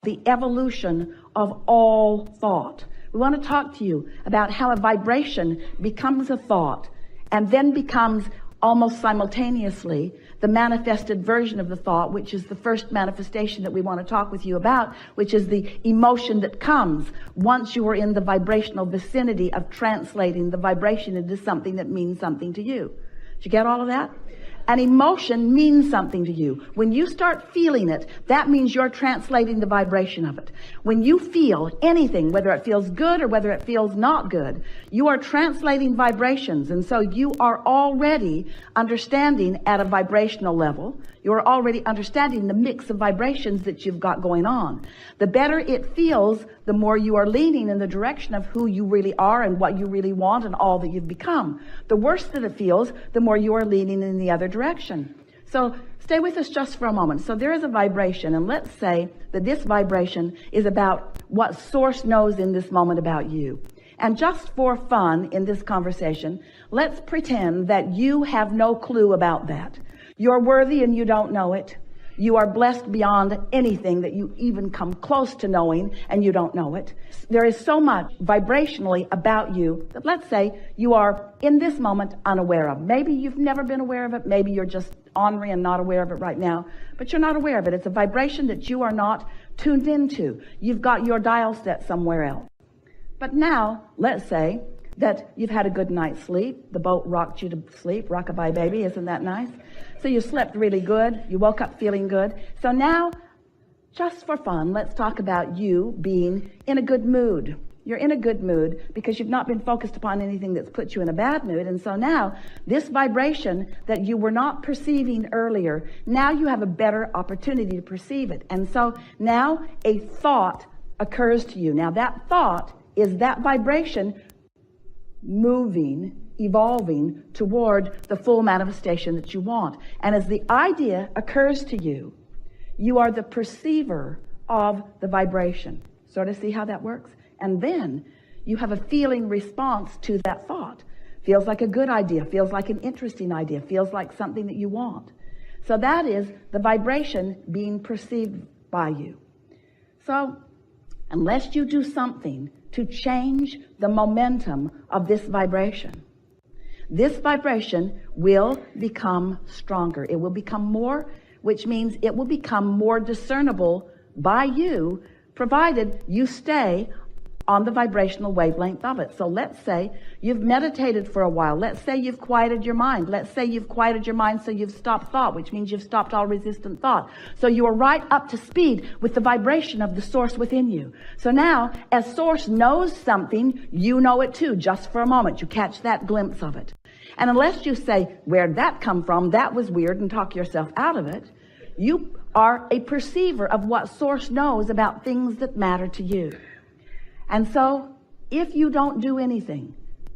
the evolution of all thought. We want to talk to you about how a vibration becomes a thought and then becomes almost simultaneously the manifested version of the thought, which is the first manifestation that we want to talk with you about, which is the emotion that comes once you are in the vibrational vicinity of translating the vibration into something that means something to you. Did you get all of that? An emotion means something to you. When you start feeling it, that means you're translating the vibration of it. When you feel anything, whether it feels good or whether it feels not good, you are translating vibrations. And so you are already understanding at a vibrational level. You're already understanding the mix of vibrations that you've got going on. The better it feels, the more you are leaning in the direction of who you really are and what you really want and all that you've become. The worse that it feels, the more you are leaning in the other direction. So stay with us just for a moment. So there is a vibration, and let's say that this vibration is about what Source knows in this moment about you. And just for fun in this conversation, let's pretend that you have no clue about that. You're worthy and you don't know it. You are blessed beyond anything that you even come close to knowing, and you don't know it. There is so much vibrationally about you that, let's say, you are in this moment unaware of. Maybe you've never been aware of it. Maybe you're just ornery and not aware of it right now, but you're not aware of it. It's a vibration that you are not tuned into. You've got your dial set somewhere else. But now, let's say that you've had a good night's sleep. The boat rocked you to sleep. Rockabye baby, isn't that nice? So you slept really good. You woke up feeling good. So now, just for fun, let's talk about you being in a good mood. You're in a good mood because you've not been focused upon anything that's put you in a bad mood. And so now, this vibration that you were not perceiving earlier, now you have a better opportunity to perceive it. And so now a thought occurs to you. Now that thought is that vibration moving, evolving toward the full manifestation that you want. And as the idea occurs to you, you are the perceiver of the vibration. Sort of see how that works? And then you have a feeling response to that thought. Feels like a good idea, feels like an interesting idea, feels like something that you want. So that is the vibration being perceived by you. So unless you do something to change the momentum of this vibration will become stronger. It will become more, which means it will become more discernible by you, provided you stay on the vibrational wavelength of it. So let's say you've meditated for a while. Let's say you've quieted your mind. Let's say you've quieted your mind so you've stopped thought, which means you've stopped all resistant thought. So you are right up to speed with the vibration of the Source within you. So now, as Source knows something, you know it too, just for a moment. You catch that glimpse of it. And unless you say, where'd that come from? That was weird, and talk yourself out of it, you are a perceiver of what Source knows about things that matter to you. And so, if you don't do anything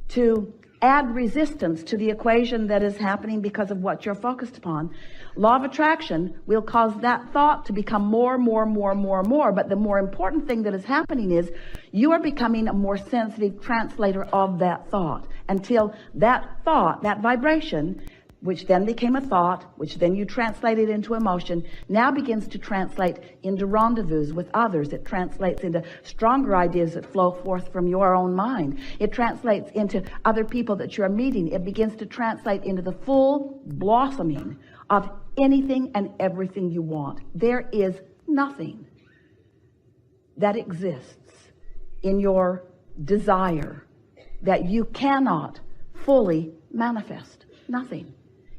to add resistance to the equation that is happening because of what you're focused upon, law of attraction will cause that thought to become more. But the more important thing that is happening is you are becoming a more sensitive translator of that thought until that thought, that vibration, which then became a thought, which then you translated into emotion, now begins to translate into rendezvous with others. It translates into stronger ideas that flow forth from your own mind. It translates into other people that you're meeting. It begins to translate into the full blossoming of anything and everything you want. There is nothing that exists in your desire that you cannot fully manifest. Nothing.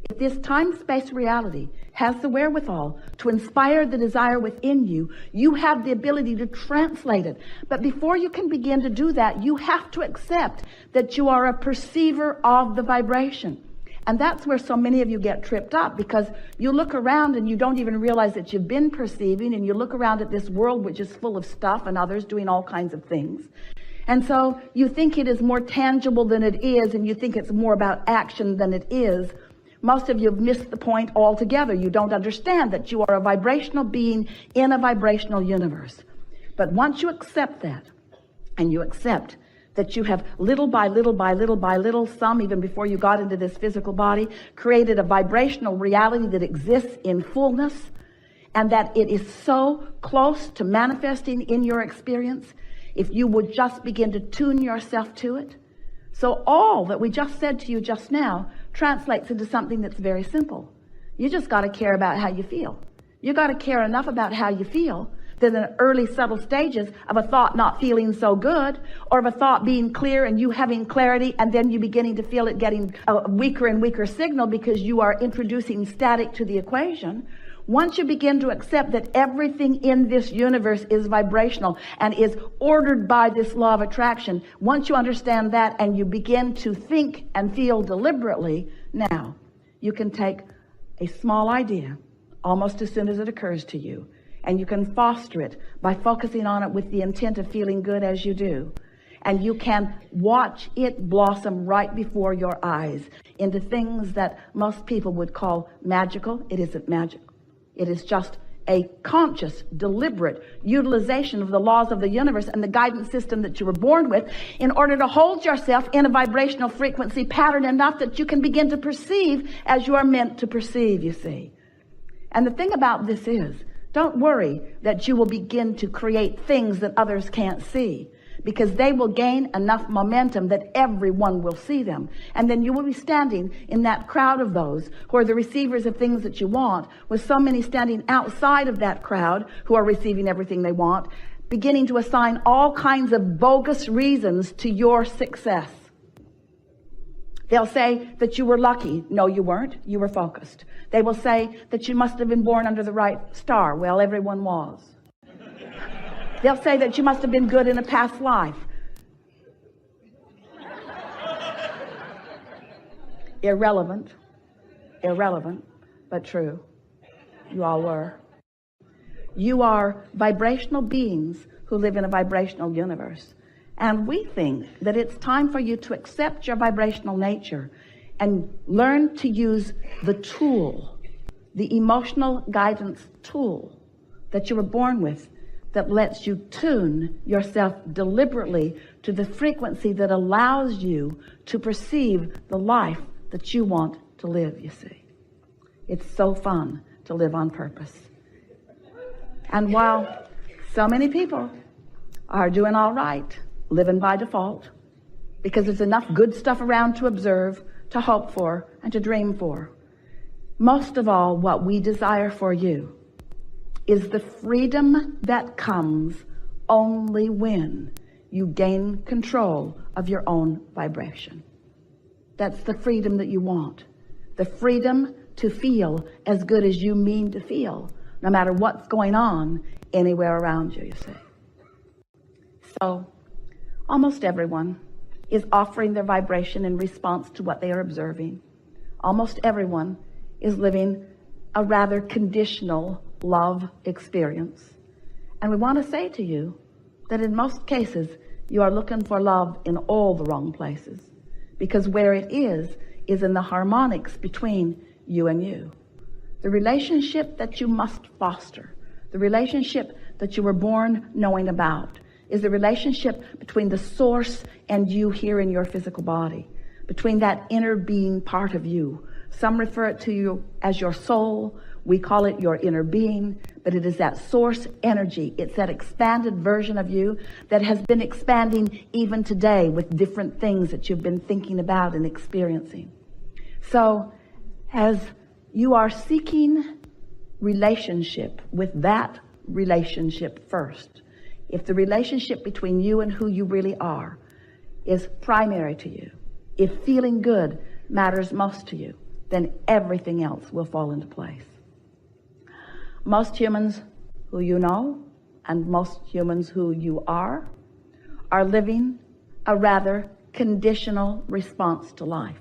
If this time-space reality has the wherewithal to inspire the desire within you, you have the ability to translate it. But before you can begin to do that, you have to accept that you are a perceiver of the vibration. And that's where so many of you get tripped up, because you look around and you don't even realize that you've been perceiving, and you look around at this world which is full of stuff and others doing all kinds of things. And so you think it is more tangible than it is, and you think it's more about action than it is. Most of you have missed the point altogether. You don't understand that you are a vibrational being in a vibrational universe. But once you accept that, and you accept that you have little by little, some even before you got into this physical body, created a vibrational reality that exists in fullness, and that it is so close to manifesting in your experience if you would just begin to tune yourself to it. So all that we just said to you just now translates into something that's very simple. You just got to care about how you feel. You got to care enough about how you feel that in the early subtle stages of a thought not feeling so good, or of a thought being clear and you having clarity, and then you beginning to feel it getting a weaker and weaker signal because you are introducing static to the equation. Once you begin to accept that everything in this universe is vibrational and is ordered by this law of attraction, once you understand that and you begin to think and feel deliberately, now you can take a small idea almost as soon as it occurs to you, and you can foster it by focusing on it with the intent of feeling good as you do. And you can watch it blossom right before your eyes into things that most people would call magical. It isn't magical. It is just a conscious, deliberate utilization of the laws of the universe and the guidance system that you were born with in order to hold yourself in a vibrational frequency pattern enough that you can begin to perceive as you are meant to perceive, you see. And the thing about this is, don't worry that you will begin to create things that others can't see, because they will gain enough momentum that everyone will see them. And then you will be standing in that crowd of those who are the receivers of things that you want, with so many standing outside of that crowd who are receiving everything they want, beginning to assign all kinds of bogus reasons to your success. They'll say that you were lucky. No, you weren't. You were focused. They will say that you must have been born under the right star. Well, everyone was. They'll say that you must have been good in a past life. Irrelevant, but true. You all were. You are vibrational beings who live in a vibrational universe. And we think that it's time for you to accept your vibrational nature and learn to use the tool, the emotional guidance tool that you were born with, that lets you tune yourself deliberately to the frequency that allows you to perceive the life that you want to live, you see. It's so fun to live on purpose. And while so many people are doing all right, living by default, because there's enough good stuff around to observe, to hope for, and to dream for, most of all, what we desire for you is the freedom that comes only when you gain control of your own vibration. That's the freedom that you want. The freedom to feel as good as you mean to feel, no matter what's going on anywhere around you, you see. So, almost everyone is offering their vibration in response to what they are observing. Almost everyone is living a rather conditional love experience. And we want to say to you that in most cases, you are looking for love in all the wrong places, because where it is in the harmonics between you and you. The relationship that you must foster, the relationship that you were born knowing about, is the relationship between the source and you here in your physical body, between that inner being part of you. Some refer it to you as your soul. We call it your inner being, but it is that source energy. It's that expanded version of you that has been expanding even today with different things that you've been thinking about and experiencing. So as you are seeking relationship with that relationship first, if the relationship between you and who you really are is primary to you, if feeling good matters most to you, then everything else will fall into place. Most humans who you know and most humans who you are living a rather conditional response to life.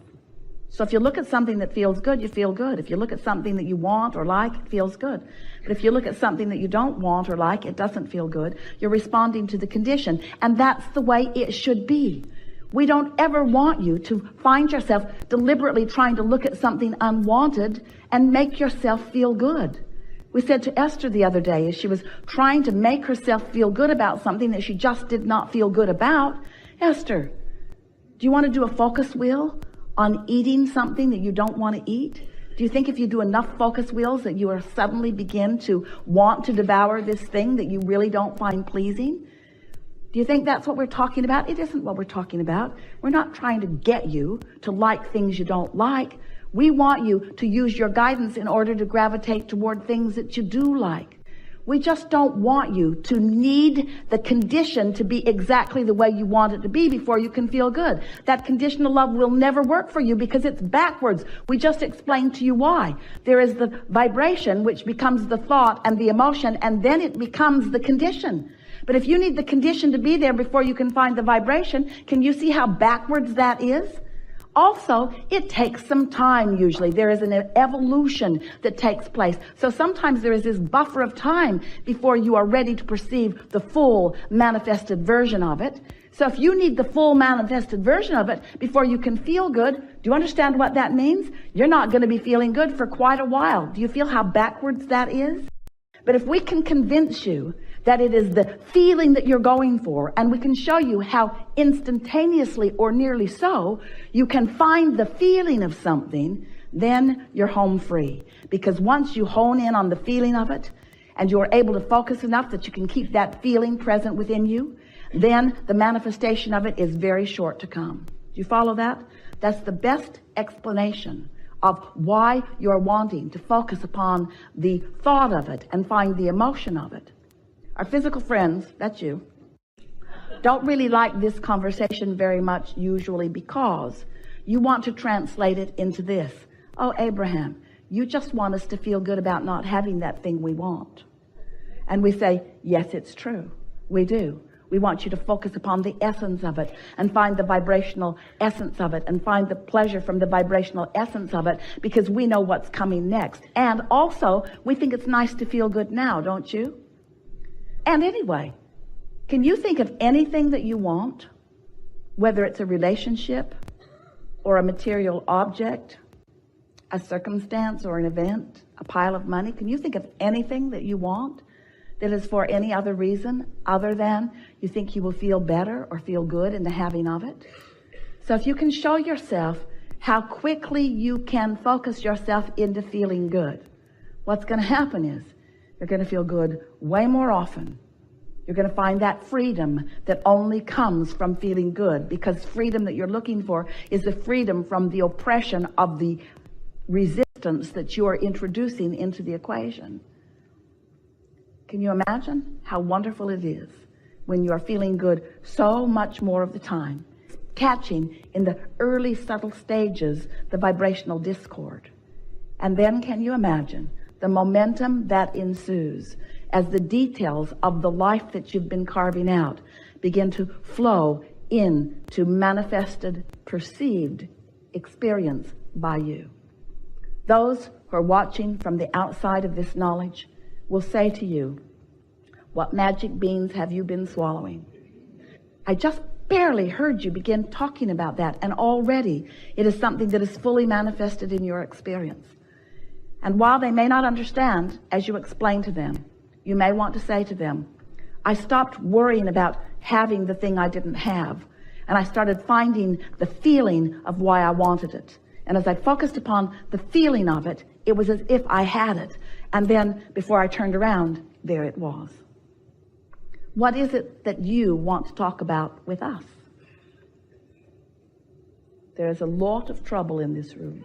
So if you look at something that feels good, you feel good. If you look at something that you want or like, it feels good. But if you look at something that you don't want or like, it doesn't feel good. You're responding to the condition. And that's the way it should be. We don't ever want you to find yourself deliberately trying to look at something unwanted and make yourself feel good. We said to Esther the other day, as she was trying to make herself feel good about something that she just did not feel good about, Esther, do you want to do a focus wheel on eating something that you don't want to eat? Do you think if you do enough focus wheels that you will suddenly begin to want to devour this thing that you really don't find pleasing? Do you think that's what we're talking about? It isn't what we're talking about. We're not trying to get you to like things you don't like. We want you to use your guidance in order to gravitate toward things that you do like. We just don't want you to need the condition to be exactly the way you want it to be before you can feel good. That conditional love will never work for you because it's backwards. We just explained to you why. There is the vibration, which becomes the thought and the emotion, and then it becomes the condition. But if you need the condition to be there before you can find the vibration, can you see how backwards that is? Also, it takes some time usually. There is an evolution that takes place. So sometimes there is this buffer of time before you are ready to perceive the full manifested version of it. So if you need the full manifested version of it before you can feel good, do you understand what that means? You're not going to be feeling good for quite a while. Do you feel how backwards that is? But if we can convince you that it is the feeling that you're going for, and we can show you how instantaneously or nearly so you can find the feeling of something, then you're home free. Because once you hone in on the feeling of it, and you're able to focus enough that you can keep that feeling present within you, then the manifestation of it is very short to come. Do you follow that? That's the best explanation of why you're wanting to focus upon the thought of it and find the emotion of it. Our physical friends, that's you, don't really like this conversation very much usually because you want to translate it into this. Oh, Abraham, you just want us to feel good about not having that thing we want. And we say, yes, it's true. We do. We want you to focus upon the essence of it and find the vibrational essence of it and find the pleasure from the vibrational essence of it because we know what's coming next. And also, we think it's nice to feel good now, don't you? And anyway, can you think of anything that you want, whether it's a relationship or a material object, a circumstance or an event, a pile of money? Can you think of anything that you want that is for any other reason other than you think you will feel better or feel good in the having of it? So if you can show yourself how quickly you can focus yourself into feeling good, what's going to happen is you're going to feel good way more often. You're going to find that freedom that only comes from feeling good, because freedom that you're looking for is the freedom from the oppression of the resistance that you are introducing into the equation. Can you imagine how wonderful it is when you are feeling good so much more of the time, catching in the early subtle stages the vibrational discord? And then can you imagine the momentum that ensues as the details of the life that you've been carving out begin to flow into manifested, perceived experience by you? Those who are watching from the outside of this knowledge will say to you, what magic beans have you been swallowing? I just barely heard you begin talking about that, and already it is something that is fully manifested in your experience. And while they may not understand, as you explain to them, you may want to say to them, I stopped worrying about having the thing I didn't have, and I started finding the feeling of why I wanted it. And as I focused upon the feeling of it, it was as if I had it. And then before I turned around, there it was. What is it that you want to talk about with us? There is a lot of trouble in this room.